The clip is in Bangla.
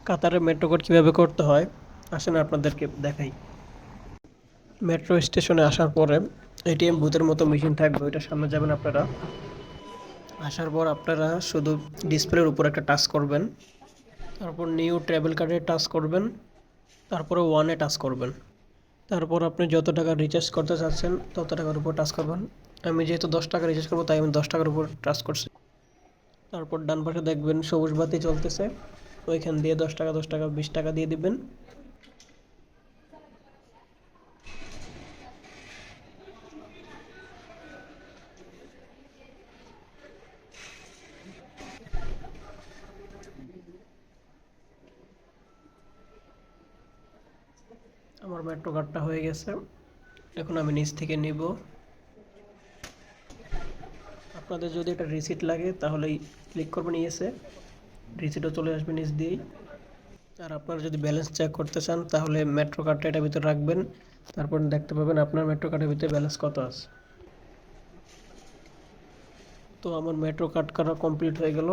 কাতারে মেট্রো কার্ড কীভাবে করতে হয় আসেন আপনাদেরকে দেখাই। মেট্রো স্টেশনে আসার পরে এটিএম বুথের মতো মেশিন থাকবে, ওইটার সামনে যাবেন আপনারা। আসার পর আপনারা শুধু ডিসপ্লের উপর একটা টাচ করবেন, তারপর নিউ ট্রাভেল কার্ডে টাচ করবেন, তারপরে ওয়ানে টাচ করবেন। তারপর আপনি যত টাকা রিচার্জ করতে চাচ্ছেন তত টাকার উপর টাচ করবেন। আমি যেহেতু 10 টাকা রিচার্জ করবো তাই আমি 10 টাকার উপর টাচ করছি। তারপর ডান পাশে দেখবেন সবুজ বাতি চলতেছে, ওইখান দিয়ে 10 টাকা 10 টাকা 20 টাকা দিয়ে দিবেন। আমার মেট্রো কার্ডটা হয়ে গেছে, এখন আমি নিচ থেকে নিব। আপনাদের যদি একটা রিসিট লাগে তাহলে ক্লিক করবেন ইয়েসে, রিসিটও চলে আসবে নিচ দিয়েই। আর আপনারা যদি ব্যালেন্স চেক করতে চান তাহলে মেট্রো কার্ডটা এটার ভিতরে রাখবেন, তারপর দেখতে পাবেন আপনার মেট্রো কার্ডের ভিতরে ব্যালেন্স কত আছে। তো আমার মেট্রো কার্ড করা কমপ্লিট হয়ে গেল।